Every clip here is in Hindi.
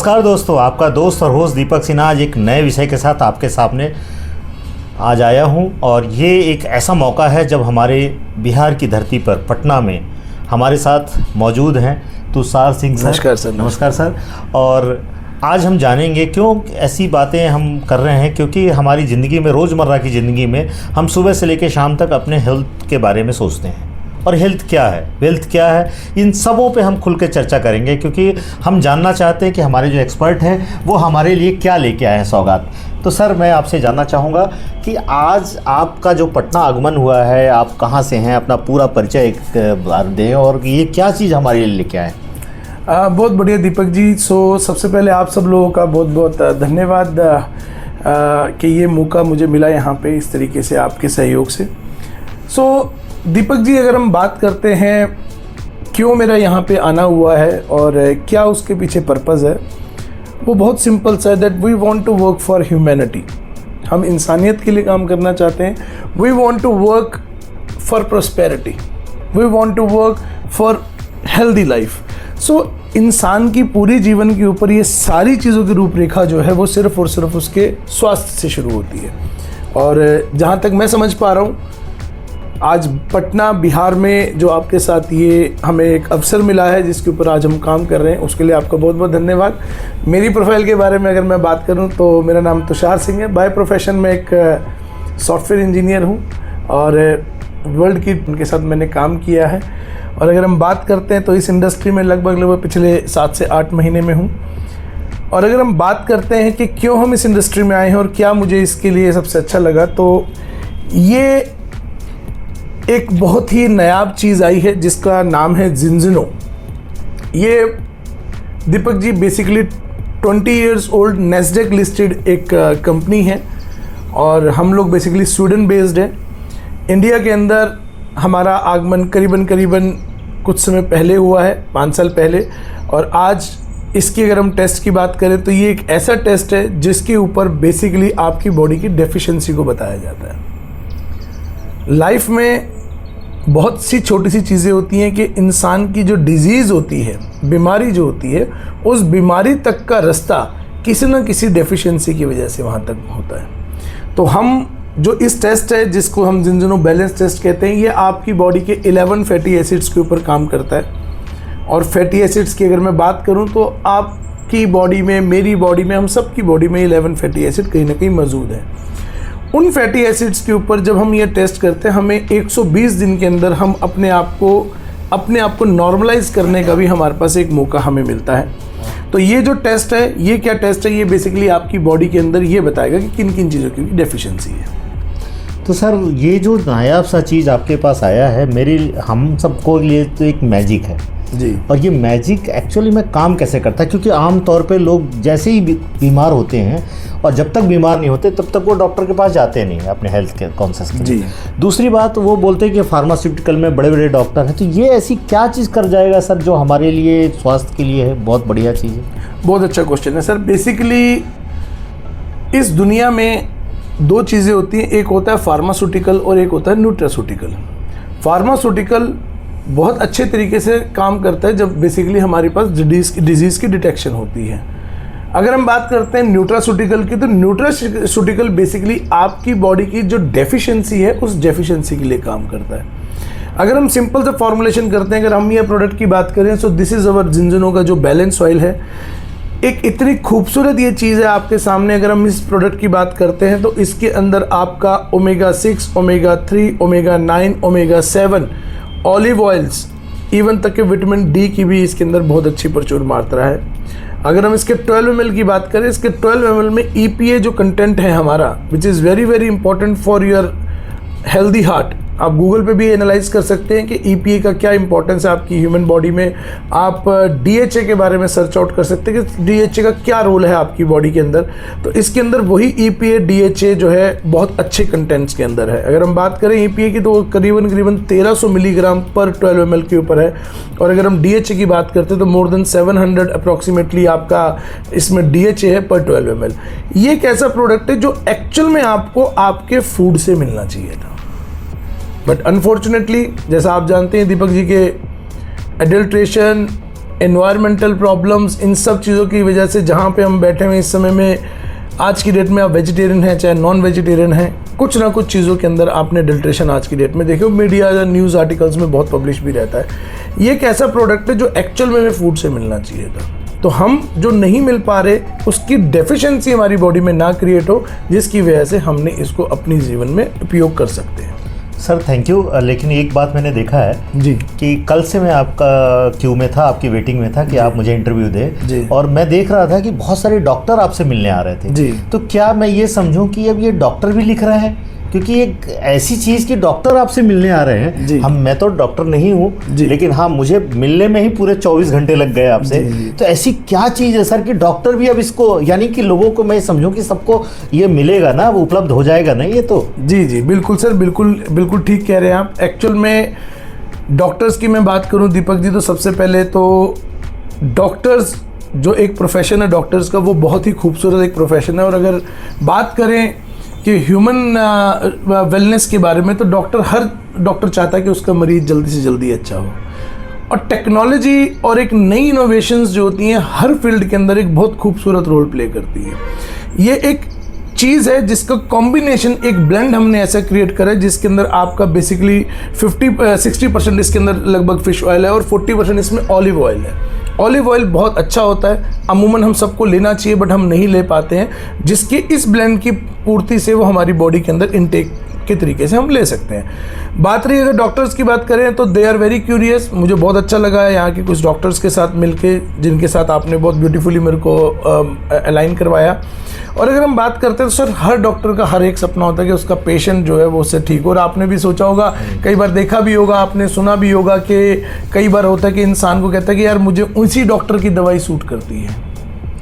नमस्कार दोस्तों, आपका दोस्त और होस्ट दीपक सिन्हा आज एक नए विषय के साथ आपके सामने आज आया हूं। और ये एक ऐसा मौका है जब हमारे बिहार की धरती पर पटना में हमारे साथ मौजूद हैं तुषार सिंह सर। नमस्कार सर। नमस्कार सर। और आज हम जानेंगे क्यों ऐसी बातें हम कर रहे हैं, क्योंकि हमारी ज़िंदगी में, रोज़मर्रा की ज़िंदगी में हम सुबह से लेकर शाम तक अपने हेल्थ के बारे में सोचते हैं। और हेल्थ क्या है, वेल्थ क्या है, इन सबों पे हम खुल के चर्चा करेंगे, क्योंकि हम जानना चाहते हैं कि हमारे जो एक्सपर्ट हैं वो हमारे लिए क्या लेके आए हैं सौगात। तो सर, मैं आपसे जानना चाहूँगा कि आज आपका जो पटना आगमन हुआ है, आप कहाँ से हैं, अपना पूरा परिचय एक बार दें और ये क्या चीज़ हमारे लिए लेके आए। बहुत बढ़िया दीपक जी। सबसे पहले आप सब लोगों का बहुत बहुत धन्यवाद कि ये मौका मुझे मिला यहाँ पे इस तरीके से आपके सहयोग से। दीपक जी, अगर हम बात करते हैं क्यों मेरा यहाँ पे आना हुआ है और क्या उसके पीछे पर्पज़ है, वो बहुत सिंपल सा है that we want to work for humanity. हम इंसानियत के लिए काम करना चाहते हैं। We want to work for prosperity, we want to work for healthy life. इंसान की पूरी जीवन के ऊपर ये सारी चीज़ों की रूपरेखा जो है वो सिर्फ़ और सिर्फ उसके स्वास्थ्य से शुरू होती है। और जहाँ तक मैं समझ पा रहा हूँ, आज पटना बिहार में जो आपके साथ ये हमें एक अवसर मिला है जिसके ऊपर आज हम काम कर रहे हैं, उसके लिए आपका बहुत बहुत धन्यवाद। मेरी प्रोफाइल के बारे में अगर मैं बात करूं तो मेरा नाम तुषार सिंह है। बाय प्रोफेशन में एक सॉफ्टवेयर इंजीनियर हूं और वर्ल्ड की उनके साथ मैंने काम किया है। और अगर हम बात करते हैं तो इस इंडस्ट्री में लगभग पिछले 7 से 8 महीने में हूँ। और अगर हम बात करते हैं कि क्यों हम इस इंडस्ट्री में आए हैं और क्या मुझे इसके लिए सबसे अच्छा लगा, तो ये एक बहुत ही नायाब चीज़ आई है जिसका नाम है जिनजिनो। ये Deepak ji basically 20 years old Nasdaq listed एक कंपनी है और हम लोग बेसिकली स्वीडन बेस्ड है। इंडिया के अंदर हमारा आगमन करीबन कुछ समय पहले हुआ है, 5 साल पहले। और आज इसकी अगर हम टेस्ट की बात करें तो ये एक ऐसा टेस्ट है जिसके ऊपर बेसिकली आपकी बॉडी की डेफिशिएंसी को बताया जाता है। लाइफ में बहुत सी छोटी सी चीज़ें होती हैं कि इंसान की जो डिजीज़ होती है, बीमारी जो होती है, उस बीमारी तक का रास्ता किसी न किसी डेफिशिएंसी की वजह से वहाँ तक होता है। तो हम जो इस टेस्ट है जिसको हम जिनजिनो बैलेंस टेस्ट कहते हैं, ये आपकी बॉडी के 11 फैटी एसिड्स के ऊपर काम करता है। और फैटी एसिड्स की अगर मैं बात करूँ तो आपकी बॉडी में, मेरी बॉडी में, हम सब की बॉडी में 11 फैटी एसिड कहीं ना कहीं मौजूद है। उन फैटी एसिड्स के ऊपर जब हम ये टेस्ट करते हैं, हमें 120 दिन के अंदर हम अपने आप को नॉर्मलाइज करने का भी हमारे पास एक मौका हमें मिलता है। तो ये जो टेस्ट है, ये क्या टेस्ट है, ये बेसिकली आपकी बॉडी के अंदर ये बताएगा कि किन किन चीज़ों की डेफिशिएंसी है। तो सर, ये जो नायाब सा चीज़ आपके पास आया है, हम सबको लिए तो एक मैजिक है जी। और ये मैजिक एक्चुअली में काम कैसे करता है, क्योंकि आम तौर पे लोग जैसे ही बीमार होते हैं और जब तक बीमार नहीं होते तब तक वो डॉक्टर के पास जाते नहीं हैं अपने हेल्थ के कॉन्शियस के लिए। दूसरी बात, वो बोलते हैं कि फार्मास्यूटिकल में बड़े बड़े डॉक्टर हैं। तो ये ऐसी क्या चीज़ कर जाएगा सर जो हमारे लिए, स्वास्थ्य के लिए है बहुत बढ़िया चीज़ है? बहुत अच्छा क्वेश्चन है सर। बेसिकली इस दुनिया में 2 चीज़ें होती हैं, एक होता है फार्मास्यूटिकल और एक होता है न्यूट्रास्यूटिकल। फार्मास्यूटिकल बहुत अच्छे तरीके से काम करता है जब बेसिकली हमारे पास डिजीज़ की डिटेक्शन होती है। अगर हम बात करते हैं न्यूट्रास्यूटिकल की, तो न्यूट्रास्यूटिकल बेसिकली आपकी बॉडी की जो डेफिशिएंसी है उस डेफिशिएंसी के लिए काम करता है। अगर हम सिंपल से फॉर्मुलेशन करते हैं, अगर हम ये प्रोडक्ट की बात करें, सो दिस इज़ अवर जिनजिनो का जो बैलेंस ऑयल है। एक इतनी खूबसूरत ये चीज़ है आपके सामने। अगर हम इस प्रोडक्ट की बात करते हैं तो इसके अंदर आपका omega 6, omega 3, omega 9, omega 7 olive oils, even तक के विटामिन डी की भी इसके अंदर बहुत अच्छी प्रचुर मात्रा है। अगर हम इसके 12 ml की बात करें, इसके 12 ml में EPA जो कंटेंट है हमारा, which is very very important for your healthy heart. आप गूगल पे भी एनालाइज कर सकते हैं कि EPA का क्या इंपॉर्टेंस है आपकी ह्यूमन बॉडी में। आप DHA के बारे में सर्च आउट कर सकते हैं कि DHA का क्या रोल है आपकी बॉडी के अंदर। तो इसके अंदर वही EPA DHA जो है बहुत अच्छे कंटेंट्स के अंदर है। अगर हम बात करें EPA की तो वो करीबन 1300 मिलीग्राम पर 12 ml के ऊपर है। और अगर हम DHA की बात करते हैं तो मोर देन 700 अप्रॉक्सीमेटली आपका इसमें DHA है पर 12 ml। ये एक ऐसा प्रोडक्ट है जो एक्चुअल में आपको आपके फूड से मिलना चाहिए था, बट अनफॉर्चुनेटली जैसा आप जानते हैं दीपक जी के एडल्ट्रेशन, एनवायरमेंटल प्रॉब्लम्स, इन सब चीज़ों की वजह से जहाँ पे हम बैठे हुए इस समय में, आज की डेट में आप वेजिटेरियन हैं चाहे नॉन वेजिटेरियन हैं, कुछ ना कुछ चीज़ों के अंदर आपने अडल्ट्रेशन आज की डेट में देखो, मीडिया या न्यूज़ आर्टिकल्स में बहुत पब्लिश भी रहता है। ये एक ऐसा प्रोडक्ट है जो एक्चुअल में फूड से मिलना चाहिए था, तो हम जो नहीं मिल पा रहे उसकी डेफिशिएंसी हमारी बॉडी में ना क्रिएट हो, जिसकी वजह से हमने इसको अपनी जीवन में उपयोग कर सकते हैं। Sir thank you. लेकिन एक बात मैंने देखा है जी कि कल से मैं आपका क्यू में था, आपकी वेटिंग में था कि आप मुझे इंटरव्यू दें, जी। और मैं देख रहा था कि बहुत सारे डॉक्टर आपसे मिलने आ रहे थे। जी। तो क्या मैं ये समझूं कि अब ये डॉक्टर भी लिख रहे हैं, क्योंकि एक ऐसी चीज़ कि डॉक्टर आपसे मिलने आ रहे हैं। जी। मैं तो डॉक्टर नहीं हूँ, लेकिन हाँ मुझे मिलने में ही पूरे 24 घंटे लग गए आपसे। तो ऐसी क्या चीज़ है सर कि डॉक्टर भी अब इसको, यानी कि लोगों को मैं समझूं कि सबको ये मिलेगा ना, वो उपलब्ध हो जाएगा ना ये तो? जी बिल्कुल सर, बिल्कुल ठीक कह रहे हैं आप। एक्चुअल में डॉक्टर्स की मैं बात करूं दीपक जी, तो सबसे पहले तो डॉक्टर्स जो एक प्रोफेशन है डॉक्टर्स का, वो बहुत ही खूबसूरत एक प्रोफेशन है। और अगर बात करें कि ह्यूमन वेलनेस के बारे में, तो हर डॉक्टर चाहता है कि उसका मरीज जल्दी से जल्दी अच्छा हो। और टेक्नोलॉजी और एक नई इनोवेशंस जो होती हैं हर फील्ड के अंदर एक बहुत खूबसूरत रोल प्ले करती है। ये एक चीज़ है जिसका कॉम्बिनेशन, एक ब्लेंड हमने ऐसा क्रिएट करा है जिसके अंदर आपका बेसिकली 60% इसके अंदर लगभग फिश ऑयल है और 40% इसमें ऑलिव ऑयल है। ऑलिव ऑयल बहुत अच्छा होता है, अमूमन हम सबको लेना चाहिए बट हम नहीं ले पाते हैं, जिसकी इस ब्लेंड की पूर्ति से वो हमारी बॉडी के अंदर इनटेक के तरीके से हम ले सकते हैं। बात रही अगर डॉक्टर्स की बात करें तो दे आर वेरी क्यूरियस। मुझे बहुत अच्छा लगा है यहाँ के कुछ डॉक्टर्स के साथ मिलके, जिनके साथ आपने बहुत ब्यूटीफुली मेरे को अलाइन करवाया। और अगर हम बात करते हैं तो सर हर डॉक्टर का हर एक सपना होता है कि उसका पेशेंट जो है वो उससे ठीक हो। और आपने भी सोचा होगा, कई बार देखा भी होगा, आपने सुना भी होगा कि कई बार होता है कि इंसान को कहता है कि यार मुझे उसी डॉक्टर की दवाई सूट करती है,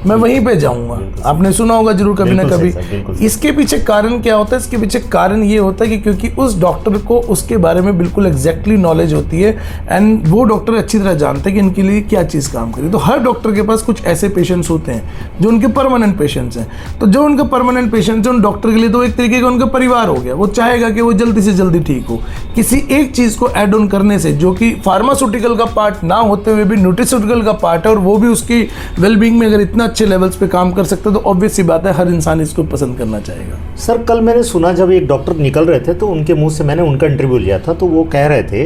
मैं वहीं पे जाऊंगा। आपने सुना होगा जरूर कभी ना कभी। इसके पीछे कारण क्या होता है? इसके पीछे कारण ये होता है कि क्योंकि उस डॉक्टर को उसके बारे में बिल्कुल एग्जैक्टली नॉलेज होती है एंड वो डॉक्टर अच्छी तरह जानते हैं कि इनके लिए क्या चीज़ काम करे। तो हर डॉक्टर के पास कुछ ऐसे पेशेंट्स होते हैं जो उनके परमानेंट पेशेंट्स हैं। तो जो उनके परमानेंट पेशेंट्स हैं उन डॉक्टर के लिए तो एक तरीके का उनका परिवार हो गया। वो चाहेगा कि वो जल्दी से जल्दी ठीक हो। किसी एक चीज़ को ऐड ऑन करने से, जो कि फार्मास्यूटिकल का पार्ट ना होते हुए भी न्यूट्रिस्यूटिकल का पार्ट है और वो भी उसकी वेलबींग में अगर इतना अच्छे लेवल्स पे काम कर सकते हैं, तो ऑब्वियस सी बात है हर इंसान इसको पसंद करना चाहेगा। सर कल मैंने सुना, जब एक डॉक्टर निकल रहे थे तो उनके मुंह से मैंने उनका इंटरव्यू लिया था, तो वो कह रहे थे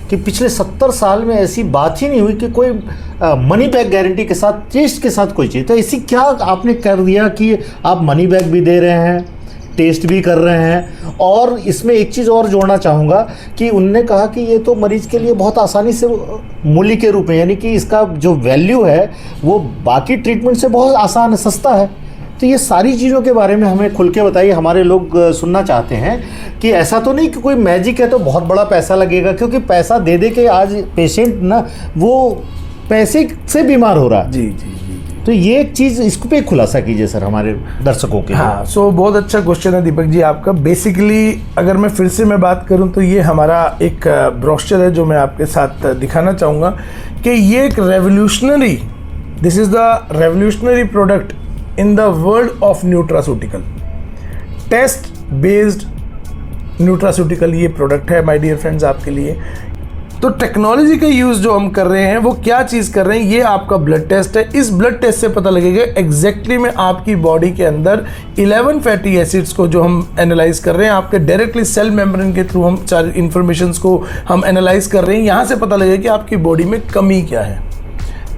कि पिछले 70 साल में ऐसी बात ही नहीं हुई कि कोई मनी बैक गारंटी के साथ, टेस्ट के साथ कोई चीज़। तो ऐसी क्या आपने कर दिया कि आप मनी बैक भी दे रहे हैं, टेस्ट भी कर रहे हैं? और इसमें एक चीज़ और जोड़ना चाहूँगा कि उनने कहा कि ये तो मरीज के लिए बहुत आसानी से मूल्य के रूप में, यानी कि इसका जो वैल्यू है वो बाकी ट्रीटमेंट से बहुत आसान है, सस्ता है। तो ये सारी चीज़ों के बारे में हमें खुल के बताइए, हमारे लोग सुनना चाहते हैं कि ऐसा तो नहीं कि कोई मैजिक है तो बहुत बड़ा पैसा लगेगा, क्योंकि पैसा दे दे के आज पेशेंट ना वो पैसे से बीमार हो रहा है। जी। तो ये एक चीज़, इसको पे खुलासा कीजिए सर हमारे दर्शकों के लिए। हाँ, सो बहुत अच्छा क्वेश्चन है दीपक जी आपका। बेसिकली अगर मैं फिर से बात करूं तो ये हमारा एक ब्रोशर है जो मैं आपके साथ दिखाना चाहूँगा कि ये एक revolutionary, this is the revolutionary product in the world of nutraceutical, test based nutraceutical ये प्रोडक्ट है माय डियर फ्रेंड्स आपके लिए। तो टेक्नोलॉजी का यूज़ जो हम कर रहे हैं वो क्या चीज़ कर रहे हैं, ये आपका ब्लड टेस्ट है। इस ब्लड टेस्ट से पता लगेगा एग्जैक्टली में आपकी बॉडी के अंदर 11 फैटी एसिड्स को जो हम एनालाइज कर रहे हैं, आपके डायरेक्टली सेल मेम्ब्रेन के थ्रू हम सारी इन्फॉर्मेशंस को हम एनालाइज कर रहे हैं। यहाँ से पता लगेगा कि आपकी बॉडी में कमी क्या है।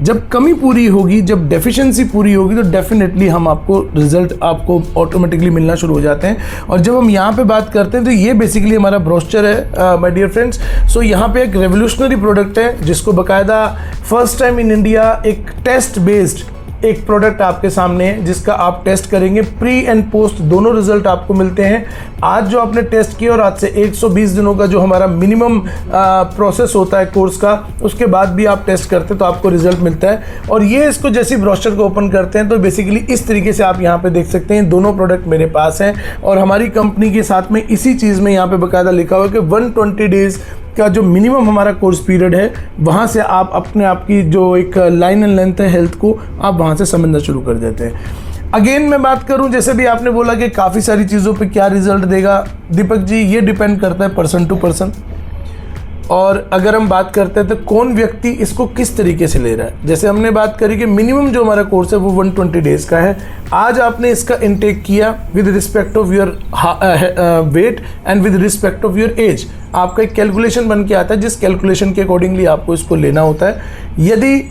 जब कमी पूरी होगी, जब डेफिशिएंसी पूरी होगी, तो डेफिनेटली हम आपको रिजल्ट आपको ऑटोमेटिकली मिलना शुरू हो जाते हैं। और जब हम यहाँ पे बात करते हैं तो ये बेसिकली हमारा ब्रोशर है माय डियर फ्रेंड्स। सो यहाँ पे एक रेवोल्यूशनरी प्रोडक्ट है जिसको बाकायदा फर्स्ट टाइम इन इंडिया एक टेस्ट बेस्ड एक प्रोडक्ट आपके सामने है, जिसका आप टेस्ट करेंगे। प्री एंड पोस्ट दोनों रिजल्ट आपको मिलते हैं। आज जो आपने टेस्ट किया और आज से 120 दिनों का जो हमारा मिनिमम प्रोसेस होता है कोर्स का, उसके बाद भी आप टेस्ट करते हैं तो आपको रिजल्ट मिलता है। और ये इसको जैसे ब्रोशर को ओपन करते हैं तो बेसिकली इस तरीके से आप यहाँ पे देख सकते हैं दोनों प्रोडक्ट मेरे पास हैं। और हमारी कंपनी के साथ में इसी चीज़ में यहाँ पे बाकायदा लिखा हुआ है कि 120 डेज़ का जो मिनिमम हमारा कोर्स पीरियड है, वहाँ से आप अपने आप की जो एक लाइन एंड लेंथ है हेल्थ को, आप वहाँ से समझना शुरू कर देते हैं। अगेन मैं बात करूं, जैसे भी आपने बोला कि काफ़ी सारी चीज़ों पे क्या रिजल्ट देगा, दीपक जी ये डिपेंड करता है पर्सन टू पर्सन। और अगर हम बात करते हैं तो कौन व्यक्ति इसको किस तरीके से ले रहा है, जैसे हमने बात करी कि मिनिमम जो हमारा कोर्स है वो 120 डेज का है। आज आपने इसका इनटेक किया with respect of your weight and with respect of your age, आपका एक कैलकुलेशन बन के आता है, जिस कैलकुलेशन के अकॉर्डिंगली आपको इसको लेना होता है। यदि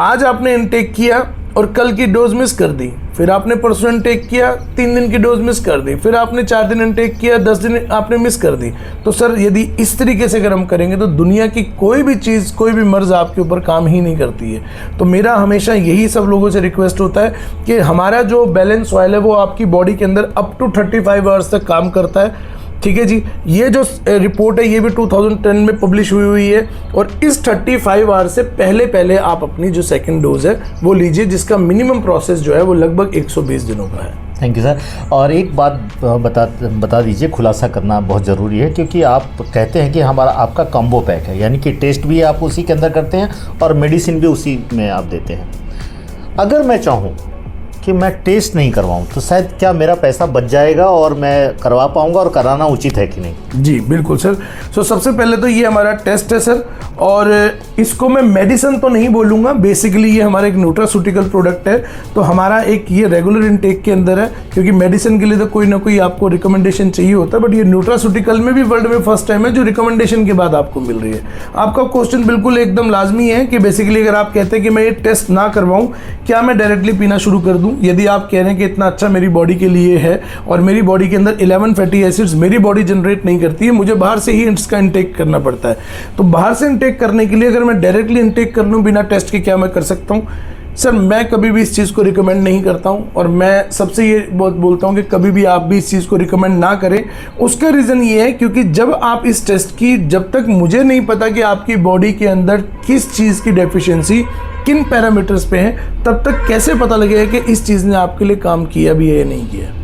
आज आपने इनटेक किया और कल की डोज मिस कर दी, फिर आपने परसों इनटेक किया 3 दिन की डोज मिस कर दी, फिर आपने 4 दिन इनटेक किया 10 दिन आपने मिस कर दी, तो सर यदि इस तरीके से अगर हम करेंगे तो दुनिया की कोई भी चीज़, कोई भी मर्ज़ आपके ऊपर काम ही नहीं करती है। तो मेरा हमेशा यही सब लोगों से रिक्वेस्ट होता है कि हमारा जो बैलेंस ऑयल है वो आपकी बॉडी के अंदर अप टू 35 आवर्स तक काम करता है। ठीक है जी, ये जो रिपोर्ट है ये भी 2010 में पब्लिश हुई है और इस 35 आवर्स से पहले आप अपनी जो सेकंड डोज है वो लीजिए, जिसका मिनिमम प्रोसेस जो है वो लगभग 120 दिनों का है। Thank you sir. और एक बात बता दीजिए, खुलासा करना बहुत ज़रूरी है, क्योंकि आप कहते हैं कि हमारा आपका कॉम्बो पैक है, यानी कि टेस्ट भी आप उसी के अंदर करते हैं और मेडिसिन भी उसी में आप देते हैं। अगर मैं चाहूँ कि मैं टेस्ट नहीं करवाऊं तो शायद क्या मेरा पैसा बच जाएगा और मैं करवा पाऊंगा, और कराना उचित है कि नहीं? जी बिल्कुल सर। सो सबसे पहले तो ये हमारा टेस्ट है सर, और इसको मैं मेडिसिन तो नहीं बोलूँगा, बेसिकली ये हमारा एक न्यूट्रास्यूटिकल प्रोडक्ट है। तो हमारा एक ये रेगुलर इनटेक के अंदर है, क्योंकि मेडिसिन के लिए तो कोई ना कोई आपको रिकमेंडेशन चाहिए होता है, बट ये न्यूट्रास्यूटिकल में भी वर्ल्ड में फर्स्ट टाइम है जो रिकमेंडेशन के बाद आपको मिल रही है। आपका क्वेश्चन बिल्कुल एकदम लाजमी है कि बेसिकली अगर आप कहते हैं कि मैं ये टेस्ट ना करवाऊँ, क्या मैं डायरेक्टली पीना शुरू कर दूँ? यदि आप कह रहे हैं कि इतना अच्छा मेरी बॉडी के लिए है और मेरी बॉडी के अंदर 11 फैटी एसिड्स मेरी बॉडी जनरेट नहीं करती है, मुझे बाहर से ही इसका इनटेक करना पड़ता है, तो बाहर से इनटेक करने के लिए अगर मैं डायरेक्टली इनटेक कर लूँ बिना टेस्ट के, क्या मैं कर सकता हूँ? सर मैं कभी भी इस चीज़ को रिकमेंड नहीं करता हूँ, और मैं सबसे ये बहुत बोलता हूँ कि कभी भी आप भी इस चीज़ को रिकमेंड ना करें। उसका रीज़न ये है क्योंकि जब आप इस टेस्ट की, जब तक मुझे नहीं पता कि आपकी बॉडी के अंदर किस चीज़ की डेफिशिएंसी किन पैरामीटर्स पे है, तब तक कैसे पता लगेगा कि इस चीज़ ने आपके लिए काम किया भी है या नहीं किया।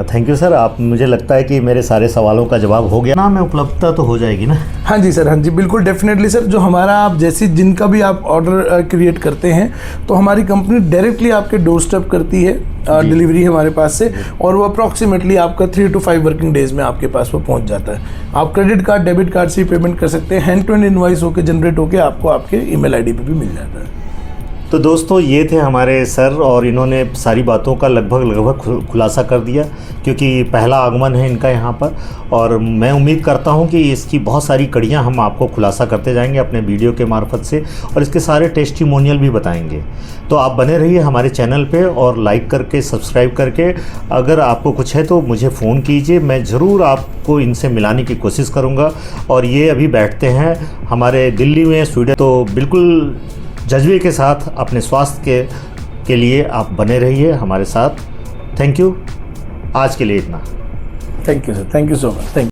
Thank you sir. आप, मुझे लगता है कि मेरे सारे सवालों का जवाब हो गया ना, में उपलब्धता तो हो जाएगी ना? हाँ जी सर, हाँ जी बिल्कुल डेफिनेटली सर। जो हमारा आप जैसे जिनका भी आप ऑर्डर क्रिएट करते हैं तो हमारी कंपनी डायरेक्टली आपके डोर स्टेप करती है, डिलीवरी हमारे पास से, और वो अप्रॉक्सीमेटली आपका 3 to 5 वर्किंग डेज में आपके पास वो पहुंच जाता है। आप क्रेडिट कार्ड, डेबिट कार्ड से पेमेंट कर सकते हैं, हैंड टू हैंड इनवॉइस होकर जनरेट होकर आपको आपके ईमेल आईडी पे भी मिल जाता है। तो दोस्तों ये थे हमारे सर, और इन्होंने सारी बातों का लगभग खुलासा कर दिया, क्योंकि पहला आगमन है इनका यहाँ पर, और मैं उम्मीद करता हूँ कि इसकी बहुत सारी कड़ियाँ हम आपको खुलासा करते जाएंगे अपने वीडियो के मार्फत से, और इसके सारे टेस्टिमोनियल भी बताएंगे। तो आप बने रहिए हमारे चैनल पे और लाइक करके, सब्सक्राइब करके। अगर आपको कुछ है तो मुझे फ़ोन कीजिए, मैं ज़रूर आपको इनसे मिलाने की कोशिश करूँगा। और ये अभी बैठते हैं हमारे दिल्ली में, स्वीडन। तो बिल्कुल जज्बे के साथ अपने स्वास्थ्य के लिए आप बने रहिए हमारे साथ। Thank you. आज के लिए इतना। Thank you sir, thank you so much, thank you.